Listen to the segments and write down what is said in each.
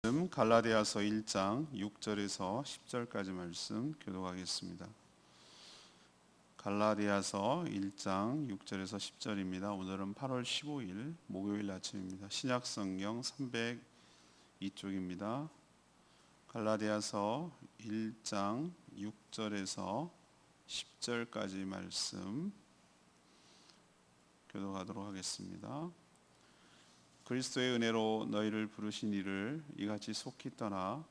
갈라디아서 1장 6절에서 10절까지 말씀 교독하겠습니다. 갈라디아서 1장 6절에서 10절입니다. 오늘은 8월 15일 목요일 아침입니다. 신약성경 302쪽입니다. 갈라디아서 1장 6절에서 10절까지 말씀 교독하도록 하겠습니다. 그리스도의 은혜로 너희를 부르신 이를 이같이 속히 떠나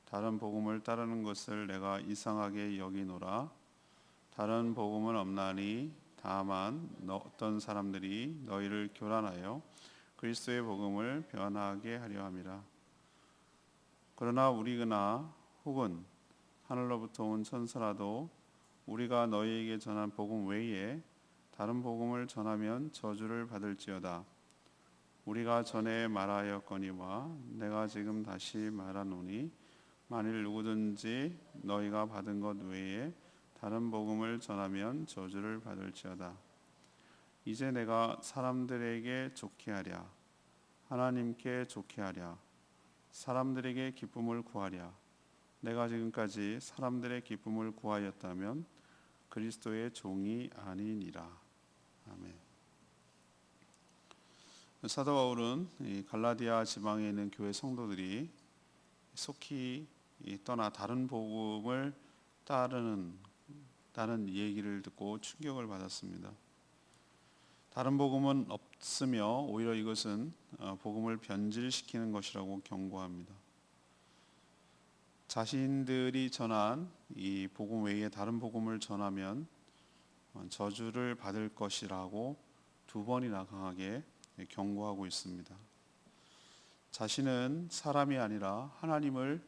다른 복음을 따르는 것을 내가 이상하게 여기노라. 다른 복음은 없나니 다만 어떤 사람들이 너희를 교란하여 그리스도의 복음을 변하게 하려 함이라. 그러나 우리거나 혹은 하늘로부터 온 천사라도 우리가 너희에게 전한 복음 외에 다른 복음을 전하면 저주를 받을지어다. 우리가 전에 말하였거니와 내가 지금 다시 말하노니 만일 누구든지 너희가 받은 것 외에 다른 복음을 전하면 저주를 받을지어다. 이제 내가 사람들에게 좋게 하랴, 하나님께 좋게 하랴, 사람들에게 기쁨을 구하랴. 내가 지금까지 사람들의 기쁨을 구하였다면 그리스도의 종이 아니니라. 아멘. 사도 바울은 갈라디아 지방에 있는 교회 성도들이 속히 떠나 다른 복음을 따르는 얘기를 듣고 충격을 받았습니다. 다른 복음은 없으며 오히려 이것은 복음을 변질시키는 것이라고 경고합니다. 자신들이 전한 이 복음 외에 다른 복음을 전하면 저주를 받을 것이라고 두 번이나 강하게 경고하고 있습니다. 자신은 사람이 아니라 하나님을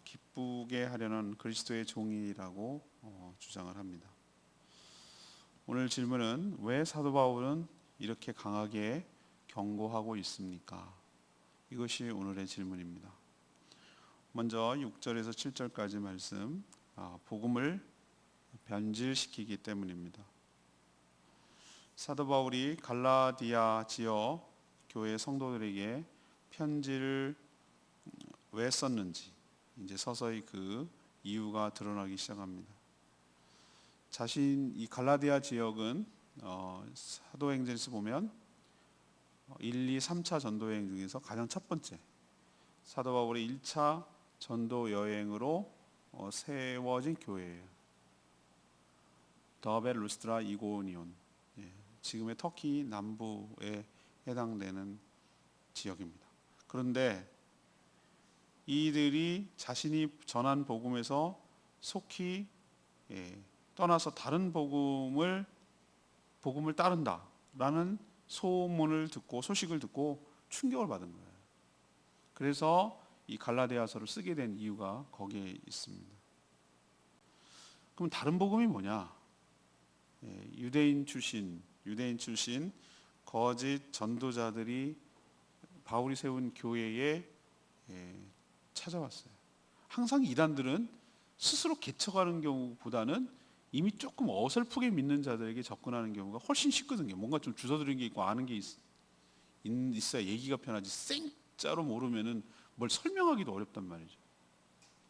기쁘게 하려는 그리스도의 종이라고 주장을 합니다. 오늘 질문은 왜 사도 바울은 이렇게 강하게 경고하고 있습니까? 이것이 오늘의 질문입니다. 먼저 6절에서 7절까지 말씀, 복음을 변질시키기 때문입니다. 사도 바울이 갈라디아 지역 교회 성도들에게 편지를 왜 썼는지 이제 서서히 그 이유가 드러나기 시작합니다. 이 갈라디아 지역은 사도행전에서 보면 1, 2, 3차 전도 여행 중에서 가장 첫 번째 사도 바울의 1차 전도 여행으로 세워진 교회예요. 더베, 루스드라, 이고니온, 지금의 터키 남부에 해당되는 지역입니다. 그런데 이들이 자신이 전한 복음에서 속히 떠나서 다른 복음을 따른다라는 소식을 듣고 충격을 받은 거예요. 그래서 이 갈라디아서를 쓰게 된 이유가 거기에 있습니다. 그럼 다른 복음이 뭐냐? 유대인 출신 거짓 전도자들이 바울이 세운 교회에 찾아왔어요. 항상 이단들은 스스로 개척하는 경우보다는 이미 조금 어설프게 믿는 자들에게 접근하는 경우가 훨씬 쉽거든요. 뭔가 좀 주워들은 게 있고 아는 게 있어야 얘기가 편하지 생짜로 모르면은 뭘 설명하기도 어렵단 말이죠.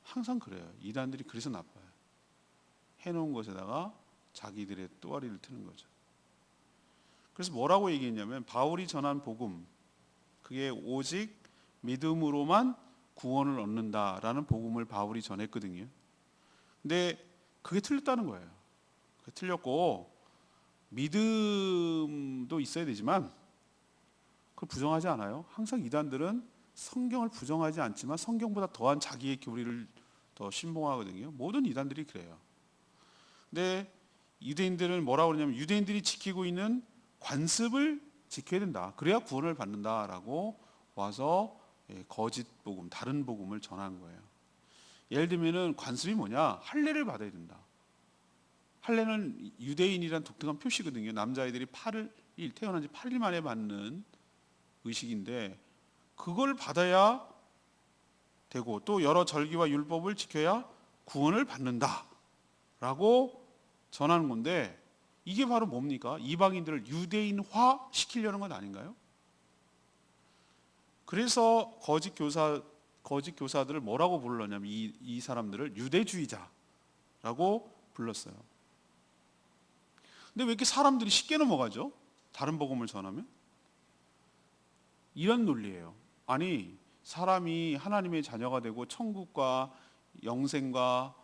항상 그래요. 이단들이 그래서 나빠요. 해놓은 것에다가 자기들의 또아리를 트는 거죠. 그래서 뭐라고 얘기했냐면 바울이 전한 복음, 그게 오직 믿음으로만 구원을 얻는다라는 복음을 바울이 전했거든요. 근데 그게 틀렸다는 거예요. 그게 틀렸고 믿음도 있어야 되지만 그걸 부정하지 않아요. 항상 이단들은 성경을 부정하지 않지만 성경보다 더한 자기의 교리를 더 신봉하거든요. 모든 이단들이 그래요. 근데 유대인들은 뭐라고 그러냐면 유대인들이 지키고 있는 관습을 지켜야 된다. 그래야 구원을 받는다라고 와서 거짓 복음, 다른 복음을 전한 거예요. 예를 들면은 관습이 뭐냐? 할례를 받아야 된다. 할례는 유대인이란 독특한 표시거든요. 남자아이들이 태어난 지 8일 만에 받는 의식인데 그걸 받아야 되고 또 여러 절기와 율법을 지켜야 구원을 받는다라고 전하는 건데 이게 바로 뭡니까? 이방인들을 유대인화 시키려는 것 아닌가요? 그래서 거짓 거짓 교사들을 뭐라고 불렀냐면 이 사람들을 유대주의자라고 불렀어요. 근데 왜 이렇게 사람들이 쉽게 넘어가죠? 다른 복음을 전하면? 이런 논리예요. 아니, 사람이 하나님의 자녀가 되고 천국과 영생과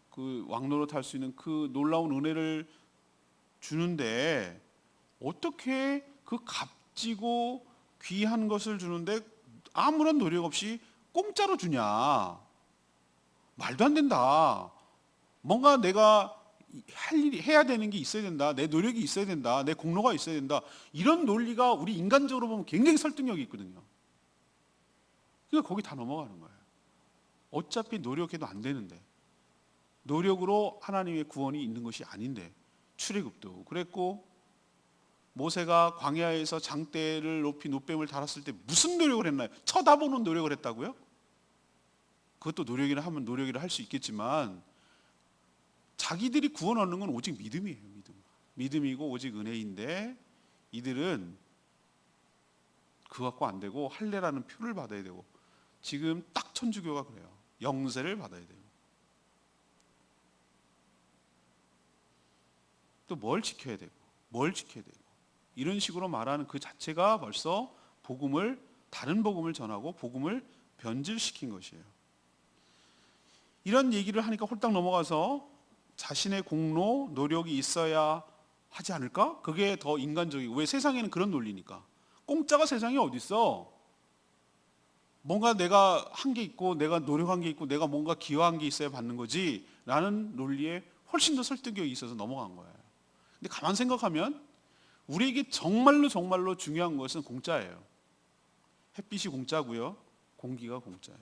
그 왕노릇 할 수 있는 그 놀라운 은혜를 주는데 어떻게 그 값지고 귀한 것을 주는데 아무런 노력 없이 공짜로 주냐? 말도 안 된다. 뭔가 내가 할 일이 해야 되는 게 있어야 된다. 내 노력이 있어야 된다. 내 공로가 있어야 된다. 이런 논리가 우리 인간적으로 보면 굉장히 설득력이 있거든요. 그러니까 거기 다 넘어가는 거예요. 어차피 노력해도 안 되는데, 노력으로 하나님의 구원이 있는 것이 아닌데, 출애굽도 그랬고 모세가 광야에서 장대를 높이 노뱀을 달았을 때 무슨 노력을 했나요? 쳐다보는 노력을 했다고요? 그것도 노력이라 하면 노력이라 할 수 있겠지만 자기들이 구원 얻는 건 오직 믿음이에요. 믿음이고 오직 은혜인데 이들은 그거 갖고 안 되고 할례라는 표를 받아야 되고 지금 딱 천주교가 그래요. 영세를 받아야 돼요. 또 뭘 지켜야 되고 뭘 지켜야 되고 이런 식으로 말하는 그 자체가 벌써 다른 복음을 전하고 복음을 변질시킨 것이에요. 이런 얘기를 하니까 홀딱 넘어가서 자신의 공로, 노력이 있어야 하지 않을까? 그게 더 인간적이고 왜 세상에는 그런 논리니까. 공짜가 세상에 어디 있어? 뭔가 내가 한 게 있고 내가 노력한 게 있고 내가 뭔가 기여한 게 있어야 받는 거지 라는 논리에 훨씬 더 설득력이 있어서 넘어간 거예요. 근데 가만 생각하면 우리에게 정말로 중요한 것은 공짜예요. 햇빛이 공짜고요. 공기가 공짜예요.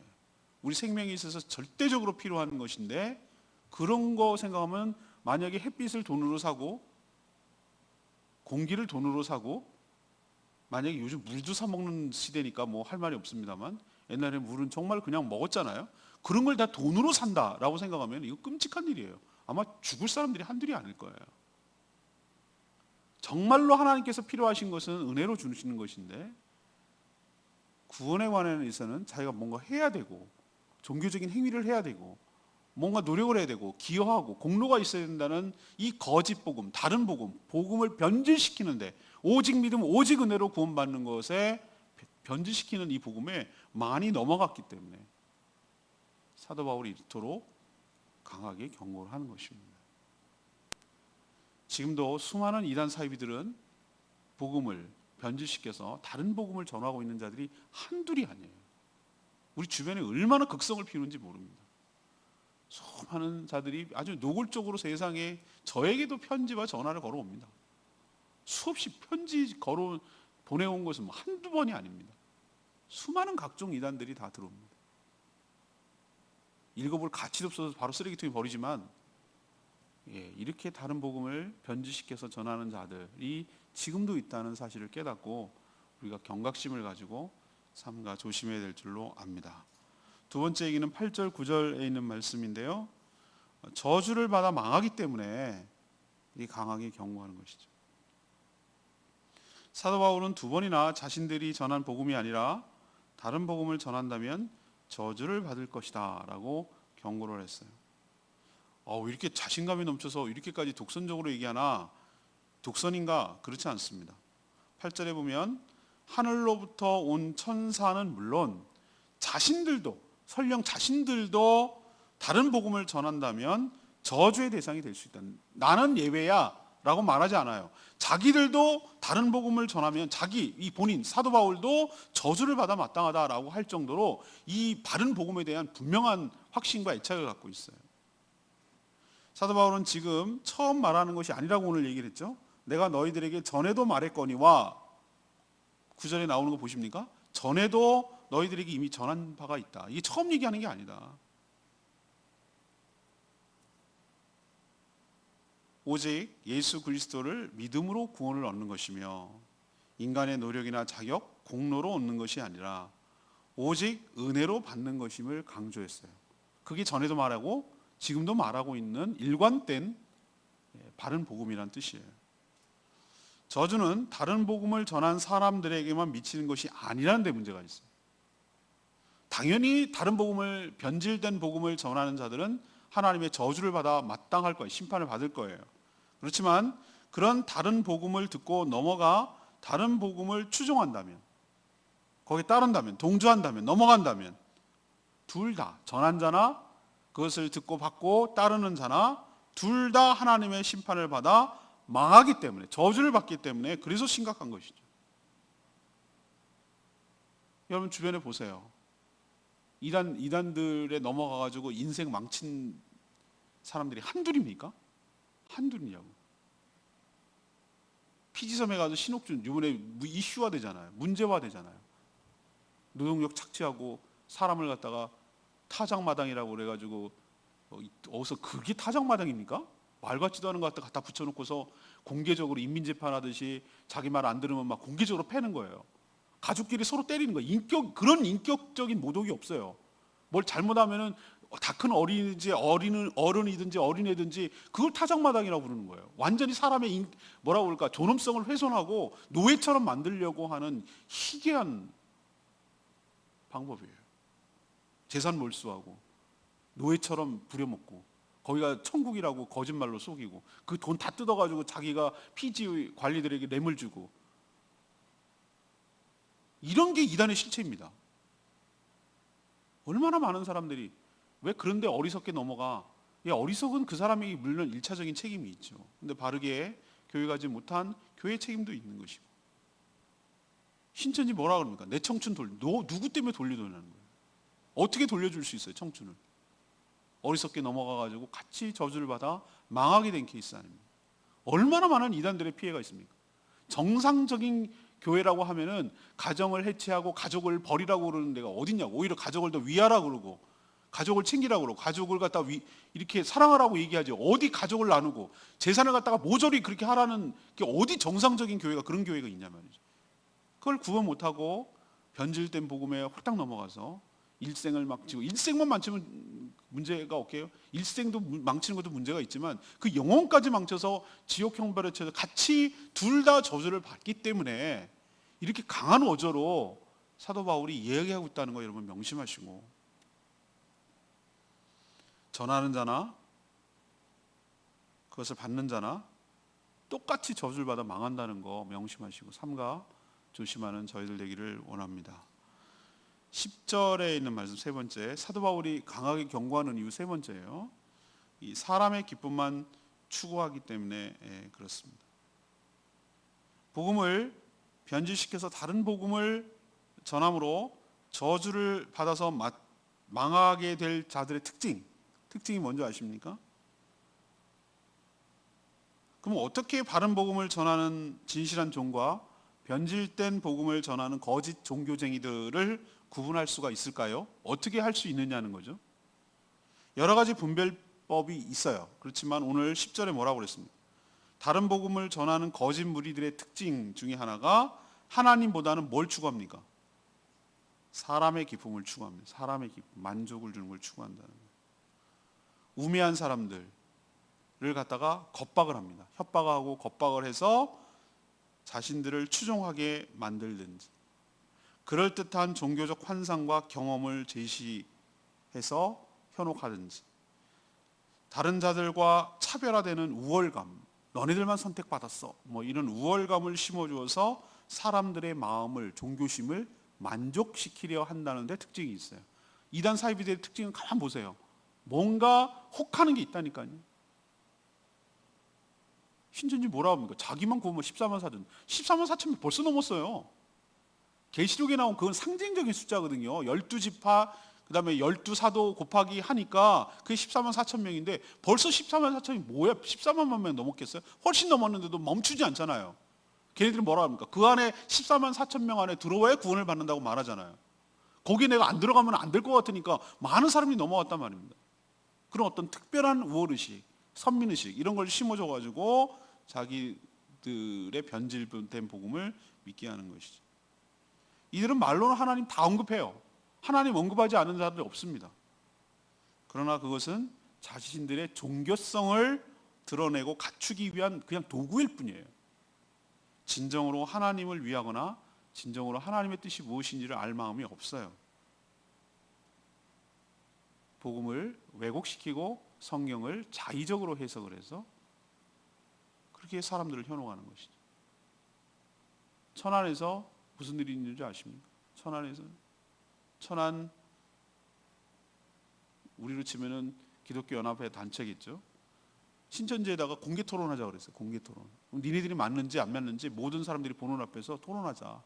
우리 생명에 있어서 절대적으로 필요한 것인데 그런 거 생각하면 만약에 햇빛을 돈으로 사고 공기를 돈으로 사고 만약에 요즘 물도 사 먹는 시대니까 뭐 할 말이 없습니다만 옛날에 물은 정말 그냥 먹었잖아요. 그런 걸 다 돈으로 산다라고 생각하면 이거 끔찍한 일이에요. 아마 죽을 사람들이 한둘이 아닐 거예요. 정말로 하나님께서 필요하신 것은 은혜로 주시는 것인데 구원에 관해서는 자기가 뭔가 해야 되고 종교적인 행위를 해야 되고 뭔가 노력을 해야 되고 기여하고 공로가 있어야 된다는 이 거짓 복음, 다른 복음을 변질시키는데 오직 믿음, 오직 은혜로 구원받는 것에 변질시키는 이 복음에 많이 넘어갔기 때문에 사도 바울이 이토록 강하게 경고를 하는 것입니다. 지금도 수많은 이단 사이비들은 복음을 변질시켜서 다른 복음을 전하고 있는 자들이 한둘이 아니에요. 우리 주변에 얼마나 극성을 피우는지 모릅니다. 수많은 자들이 아주 노골적으로 세상에 저에게도 편지와 전화를 걸어옵니다. 수없이 편지 보내온 것은 한두 번이 아닙니다. 수많은 각종 이단들이 다 들어옵니다. 읽어볼 가치도 없어서 바로 쓰레기통에 버리지만 이렇게 다른 복음을 변질시켜서 전하는 자들이 지금도 있다는 사실을 깨닫고 우리가 경각심을 가지고 삼가 조심해야 될 줄로 압니다. 두 번째 얘기는 8절 9절에 있는 말씀인데요. 저주를 받아 망하기 때문에 이 강하게 경고하는 것이죠. 사도 바울은 두 번이나 자신들이 전한 복음이 아니라 다른 복음을 전한다면 저주를 받을 것이다 라고 경고를 했어요. 이렇게 자신감이 넘쳐서 이렇게까지 독선적으로 얘기하나 독선인가? 그렇지 않습니다. 8절에 보면 하늘로부터 온 천사는 물론 설령 자신들도 다른 복음을 전한다면 저주의 대상이 될 수 있다. 나는 예외야 라고 말하지 않아요. 자기들도 다른 복음을 전하면 이 본인 사도 바울도 저주를 받아 마땅하다라고 할 정도로 이 바른 복음에 대한 분명한 확신과 애착을 갖고 있어요. 사도 바울은 지금 처음 말하는 것이 아니라고 오늘 얘기를 했죠. 내가 너희들에게 전에도 말했거니와 9절에 나오는 거 보십니까? 전에도 너희들에게 이미 전한 바가 있다. 이게 처음 얘기하는 게 아니다. 오직 예수 그리스도를 믿음으로 구원을 얻는 것이며 인간의 노력이나 자격, 공로로 얻는 것이 아니라 오직 은혜로 받는 것임을 강조했어요. 그게 전에도 말하고 지금도 말하고 있는 일관된 바른 복음이란 뜻이에요. 저주는 다른 복음을 전한 사람들에게만 미치는 것이 아니라는 데 문제가 있어요. 당연히 다른 복음을, 변질된 복음을 전하는 자들은 하나님의 저주를 받아 마땅할 거예요. 심판을 받을 거예요. 그렇지만 그런 다른 복음을 듣고 넘어가 다른 복음을 추종한다면, 거기에 따른다면, 동조한다면, 넘어간다면, 둘 다, 전한 자나 그것을 듣고 받고 따르는 자나 둘 다 하나님의 심판을 받아 망하기 때문에, 저주를 받기 때문에, 그래서 심각한 것이죠. 여러분 주변에 보세요. 이단들에 넘어가가지고 인생 망친 사람들이 한둘입니까? 한둘이냐고. 피지섬에 가서 신옥준 이번에 이슈화 되잖아요. 문제화 되잖아요. 노동력 착취하고 사람을 갖다가 타작마당이라고 그래가지고 어디서 그게 타작마당입니까? 말 같지도 않은 것 갖다 붙여놓고서 공개적으로 인민재판하듯이 자기 말 안 들으면 막 공개적으로 패는 거예요. 가족끼리 서로 때리는 거예요. 그런 인격적인 모독이 없어요. 뭘 잘못하면은 다 큰 어린이든지 어른이든지 어린애든지 그걸 타작마당이라고 부르는 거예요. 완전히 사람의 뭐라고 그럴까, 존엄성을 훼손하고 노예처럼 만들려고 하는 희귀한 방법이에요. 재산 몰수하고 노예처럼 부려먹고 거기가 천국이라고 거짓말로 속이고 그 돈 다 뜯어가지고 자기가 피지 관리들에게 뇌물 주고, 이런 게 이단의 실체입니다. 얼마나 많은 사람들이 왜 그런데 어리석게 넘어가? 어리석은 그 사람에게 물론 일차적인 책임이 있죠. 근데 바르게 교육하지 못한 교회 책임도 있는 것이고. 신천지 뭐라 그럽니까? 내 청춘 누구 때문에 돌려달라는 거예요? 어떻게 돌려줄 수 있어요, 청춘을? 어리석게 넘어가가지고 같이 저주를 받아 망하게 된 케이스 아닙니까? 얼마나 많은 이단들의 피해가 있습니까? 정상적인 교회라고 하면은 가정을 해체하고 가족을 버리라고 그러는 데가 어딨냐고. 오히려 가족을 더 위하라고 그러고 가족을 챙기라고 그러고 가족을 갖다 이렇게 사랑하라고 얘기하지. 어디 가족을 나누고 재산을 갖다가 모조리 그렇게 하라는 게 어디 정상적인 교회가 그런 교회가 있냐 말이죠. 그걸 구분 못하고 변질된 복음에 홀딱 넘어가서 일생을 망치고, 일생만 망치면 문제가 없게요. 일생도 망치는 것도 문제가 있지만 그 영혼까지 망쳐서 지옥 형벌에 처해서 같이 둘 다 저주를 받기 때문에 이렇게 강한 어조로 사도 바울이 이야기하고 있다는 거 여러분 명심하시고, 전하는 자나 그것을 받는 자나 똑같이 저주를 받아 망한다는 거 명심하시고 삼가 조심하는 저희들 되기를 원합니다. 10절에 있는 말씀 세 번째, 사도 바울이 강하게 경고하는 이유 세 번째예요. 이 사람의 기쁨만 추구하기 때문에 그렇습니다. 복음을 변질시켜서 다른 복음을 전함으로 저주를 받아서 망하게 될 자들의 특징이 뭔지 아십니까? 그럼 어떻게 바른 복음을 전하는 진실한 종과 변질된 복음을 전하는 거짓 종교쟁이들을 구분할 수가 있을까요? 어떻게 할 수 있느냐는 거죠. 여러 가지 분별법이 있어요. 그렇지만 오늘 10절에 뭐라고 그랬습니까? 다른 복음을 전하는 거짓 무리들의 특징 중에 하나가 하나님보다는 뭘 추구합니까? 사람의 기쁨을 추구합니다. 사람의 기쁨, 만족을 주는 걸 추구한다는 거예요. 우매한 사람들을 갖다가 겁박을 합니다. 협박하고 겁박을 해서 자신들을 추종하게 만들든지, 그럴듯한 종교적 환상과 경험을 제시해서 현혹하든지, 다른 자들과 차별화되는 우월감, 너네들만 선택받았어, 이런 우월감을 심어주어서 사람들의 마음을, 종교심을 만족시키려 한다는 데 특징이 있어요. 이단 사이비들의 특징은 가만 보세요. 뭔가 혹하는 게 있다니까요. 신천지 뭐라 합니까? 자기만 구하면 14만 4천. 14만 4천이 벌써 넘었어요. 계시록에 나온 그건 상징적인 숫자거든요. 12지파 그다음에 12사도 곱하기 하니까 그게 14만 4천 명인데 벌써 14만 4천이 뭐야? 14만 명 넘었겠어요? 훨씬 넘었는데도 멈추지 않잖아요. 걔네들은 뭐라 합니까? 그 안에 14만 4천 명 안에 들어와야 구원을 받는다고 말하잖아요. 거기에 내가 안 들어가면 안 될 것 같으니까 많은 사람이 넘어왔단 말입니다. 그런 어떤 특별한 우월의식, 선민의식 이런 걸 심어줘가지고 자기들의 변질된 복음을 믿게 하는 것이죠. 이들은 말로는 하나님 다 언급해요. 하나님 언급하지 않은 자들이 없습니다. 그러나 그것은 자신들의 종교성을 드러내고 갖추기 위한 그냥 도구일 뿐이에요. 진정으로 하나님을 위하거나 진정으로 하나님의 뜻이 무엇인지를 알 마음이 없어요. 복음을 왜곡시키고 성경을 자의적으로 해석을 해서 그렇게 사람들을 현혹하는 것이죠. 천안에서 무슨 일이 있는지 아십니까? 천안 우리로 치면은 기독교 연합회 단체겠죠. 신천지에다가 공개 토론하자고 그랬어요. 공개 토론. 니네들이 맞는지 안 맞는지 모든 사람들이 보는 앞에서 토론하자.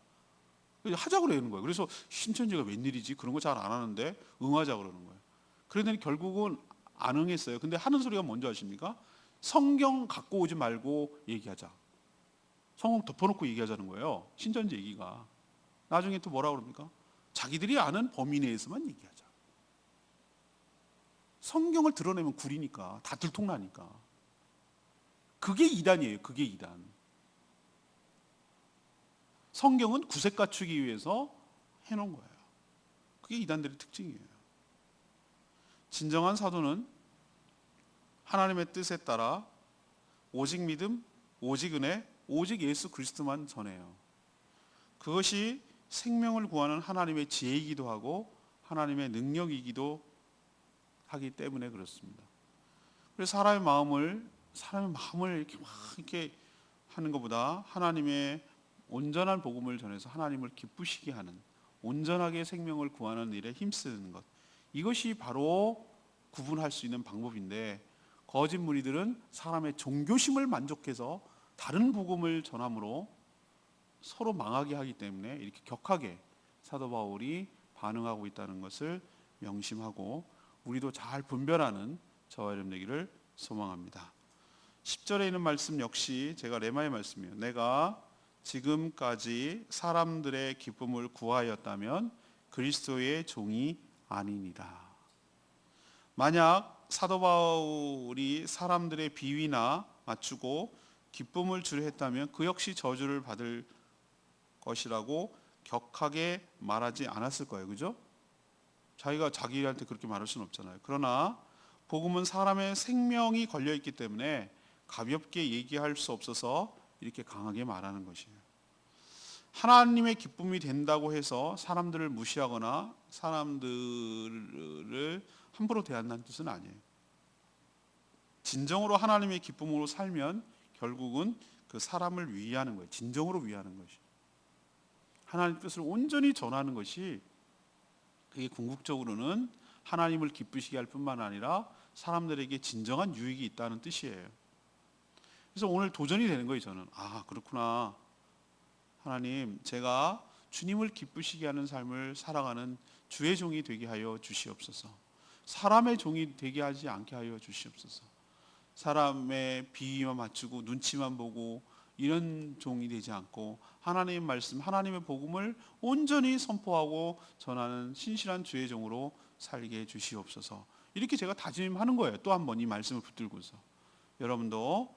하자고 그러는 거예요. 그래서 신천지가 웬일이지? 그런 거 잘 안 하는데 응하자 그러는 거예요. 그러더니 결국은 안 응했어요. 근데 하는 소리가 뭔지 아십니까? 성경 갖고 오지 말고 얘기하자. 성경 덮어놓고 얘기하자는 거예요. 신천지 얘기가. 나중에 또 뭐라 그럽니까? 자기들이 아는 범위 내에서만 얘기하자. 성경을 드러내면 구리니까 다 들통나니까. 그게 이단이에요. 그게 이단. 성경은 구색 갖추기 위해서 해놓은 거예요. 그게 이단들의 특징이에요. 진정한 사도는 하나님의 뜻에 따라 오직 믿음, 오직 은혜, 오직 예수 그리스도만 전해요. 그것이 생명을 구하는 하나님의 지혜이기도 하고 하나님의 능력이기도 하기 때문에 그렇습니다. 그래서 사람의 마음을 이렇게 막 이렇게 하는 것보다 하나님의 온전한 복음을 전해서 하나님을 기쁘시게 하는, 온전하게 생명을 구하는 일에 힘쓰는 것, 이것이 바로 구분할 수 있는 방법인데, 거짓 무리들은 사람의 종교심을 만족해서 다른 복음을 전함으로 서로 망하게 하기 때문에 이렇게 격하게 사도 바울이 반응하고 있다는 것을 명심하고 우리도 잘 분별하는 저와 여러분 되기를 소망합니다. 10절에 있는 말씀 역시 제가 레마의 말씀이에요. 내가 지금까지 사람들의 기쁨을 구하였다면 그리스도의 종이 아니니라. 만약 사도 바울이 사람들의 비위나 맞추고 기쁨을 주려 했다면 그 역시 저주를 받을 것이라고 격하게 말하지 않았을 거예요. 그죠? 자기가 자기한테 그렇게 말할 수는 없잖아요. 그러나 복음은 사람의 생명이 걸려있기 때문에 가볍게 얘기할 수 없어서 이렇게 강하게 말하는 것이에요. 하나님의 기쁨이 된다고 해서 사람들을 무시하거나 사람들을 함부로 대한다는 뜻은 아니에요. 진정으로 하나님의 기쁨으로 살면 결국은 그 사람을 위하는 거예요. 진정으로 위하는 것이. 하나님의 뜻을 온전히 전하는 것이, 그게 궁극적으로는 하나님을 기쁘시게 할 뿐만 아니라 사람들에게 진정한 유익이 있다는 뜻이에요. 그래서 오늘 도전이 되는 거예요. 저는 그렇구나. 하나님, 제가 주님을 기쁘시게 하는 삶을 살아가는 주의 종이 되게 하여 주시옵소서. 사람의 종이 되게 하지 않게 하여 주시옵소서. 사람의 비위만 맞추고 눈치만 보고 이런 종이 되지 않고 하나님의 말씀, 하나님의 복음을 온전히 선포하고 전하는 신실한 주의 종으로 살게 해 주시옵소서. 이렇게 제가 다짐하는 거예요. 또 한 번 이 말씀을 붙들고서 여러분도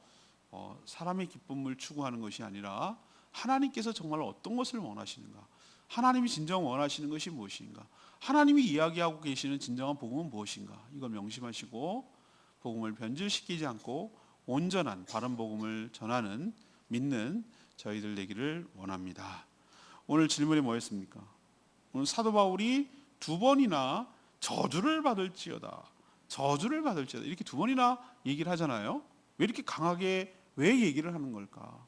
사람의 기쁨을 추구하는 것이 아니라 하나님께서 정말 어떤 것을 원하시는가, 하나님이 진정 원하시는 것이 무엇인가, 하나님이 이야기하고 계시는 진정한 복음은 무엇인가, 이걸 명심하시고 복음을 변질시키지 않고 온전한 바른 복음을 전하는, 믿는 저희들 되기를 원합니다. 오늘 질문이 뭐였습니까? 오늘 사도 바울이 두 번이나 저주를 받을지어다 이렇게 두 번이나 얘기를 하잖아요. 왜 이렇게 강하게 왜 얘기를 하는 걸까?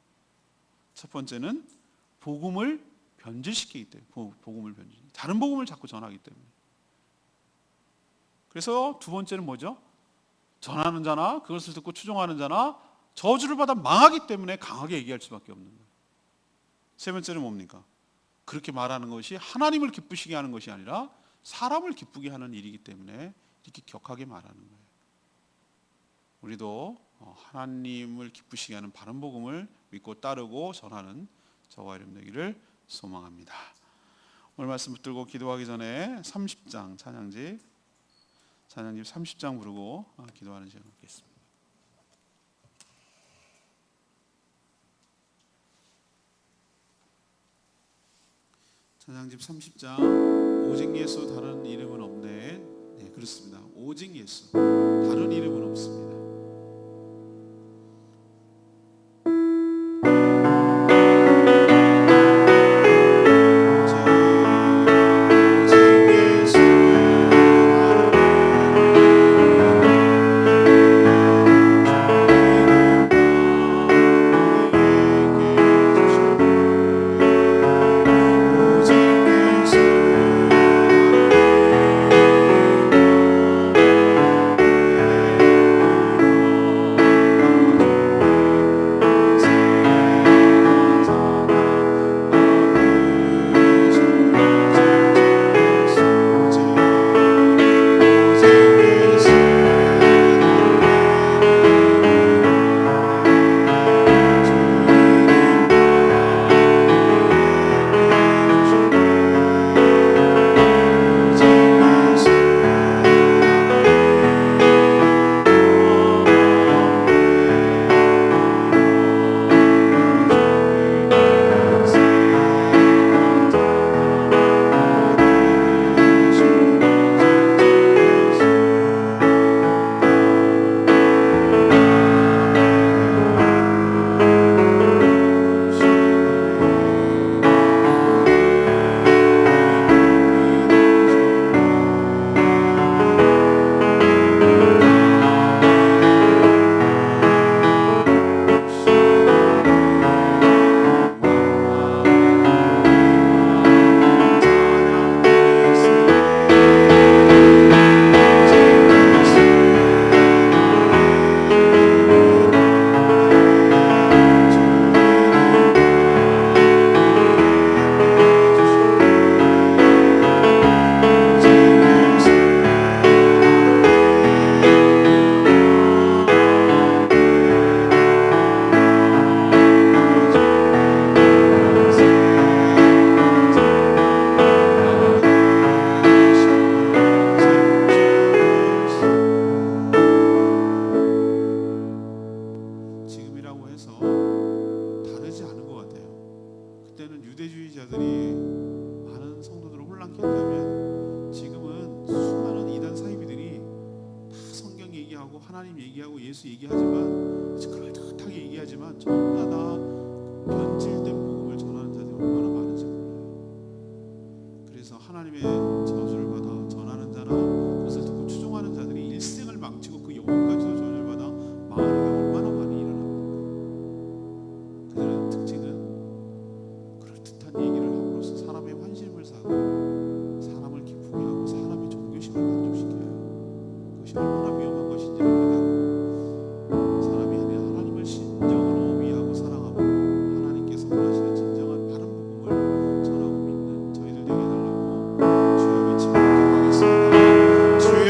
첫 번째는 복음을 변질시키기 때문에, 다른 복음을 자꾸 전하기 때문에. 그래서 두 번째는 뭐죠? 전하는 자나 그것을 듣고 추종하는 자나 저주를 받아 망하기 때문에 강하게 얘기할 수밖에 없는 거예요. 세 번째는 뭡니까? 그렇게 말하는 것이 하나님을 기쁘시게 하는 것이 아니라 사람을 기쁘게 하는 일이기 때문에 이렇게 격하게 말하는 거예요. 우리도 하나님을 기쁘시게 하는 바른 복음을 믿고 따르고 전하는 저와 여러분 되기를 소망합니다. 오늘 말씀 붙들고 기도하기 전에 30장 찬양집 30장 부르고 기도하는 시간 갖겠습니다. 찬양집 30장 오직 예수 다른 이름은 없네. 네, 그렇습니다. 오직 예수 다른 이름은 없습니다. 오직 예수 다른 얘기하고 하나님 얘기하고 예수 얘기하지만 그럴듯하게 얘기하지만 전부 다 변질된 복음을 전하는 자들이 얼마나 많은지 몰라요. 그래서 하나님의 저주를 받아 전하는 자나 그것을 듣고 추종하는 자들이 일생을 망치고 그 영혼까지도 저주를 받아 망하는 게 얼마나 많이 일어납니까? 그들의 특징은 그럴듯한 얘기를 함으로써 사람의 환심을 사고 사람을 기쁘게 하고 사람의 종교심을 만족시켜요. 그것이 얼마나 위험한 것인지를 깨닫고 사람이 아니라 하나님을 진정으로 위하고 사랑하고 하나님께서 원하시는 진정한 바른 복음을 전하고 믿는 저희들 되게 해달라고 주여 외치며 기도하겠습니다. 주여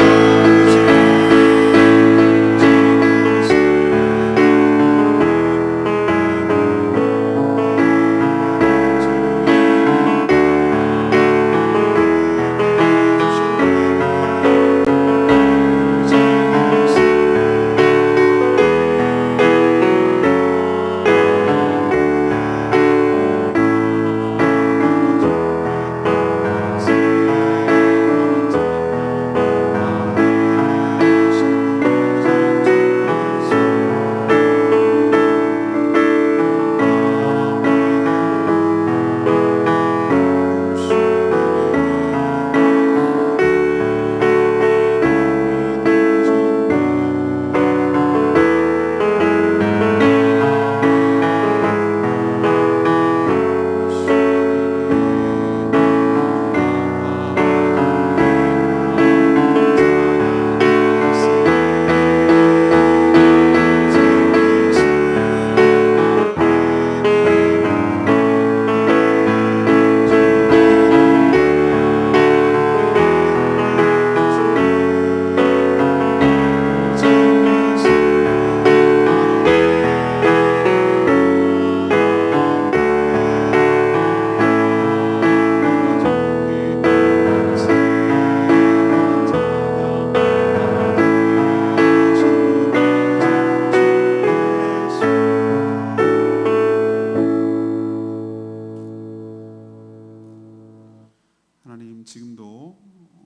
하나님, 지금도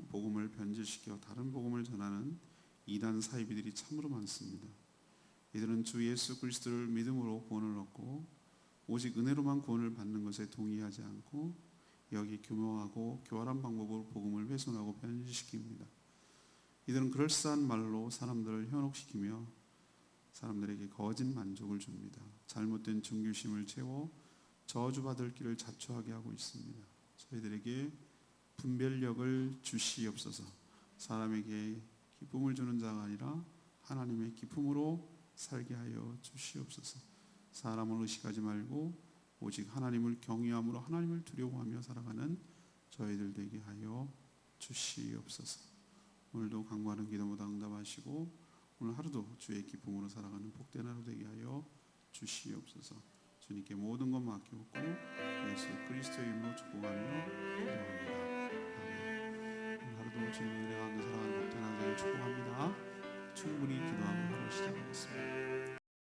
복음을 변질시켜 다른 복음을 전하는 이단 사이비들이 참으로 많습니다. 이들은 주 예수 그리스도를 믿음으로 구원을 얻고 오직 은혜로만 구원을 받는 것에 동의하지 않고 여기 교묘하고 교활한 방법으로 복음을 훼손하고 변질시킵니다. 이들은 그럴싸한 말로 사람들을 현혹시키며 사람들에게 거짓 만족을 줍니다. 잘못된 증규심을 채워 저주받을 길을 자초하게 하고 있습니다. 저희들에게 분별력을 주시옵소서. 사람에게 기쁨을 주는 자가 아니라 하나님의 기쁨으로 살게 하여 주시옵소서. 사람을 의식하지 말고 오직 하나님을 경외함으로 하나님을 두려워하며 살아가는 저희들 되게 하여 주시옵소서. 오늘도 간구하는 기도마다 응답하시고 오늘 하루도 주의 기쁨으로 살아가는 복된 하루 되게 하여 주시옵소서. 주님께 모든 것 맡기고 예수 그리스도의 이름으로 축복하며 기도합니다. 아멘. 오늘 하루도 주님의 은혜 가운데 살아가는 복된 하루 되길 축복합니다. 충분히 기도하고 하루 시작하겠습니다.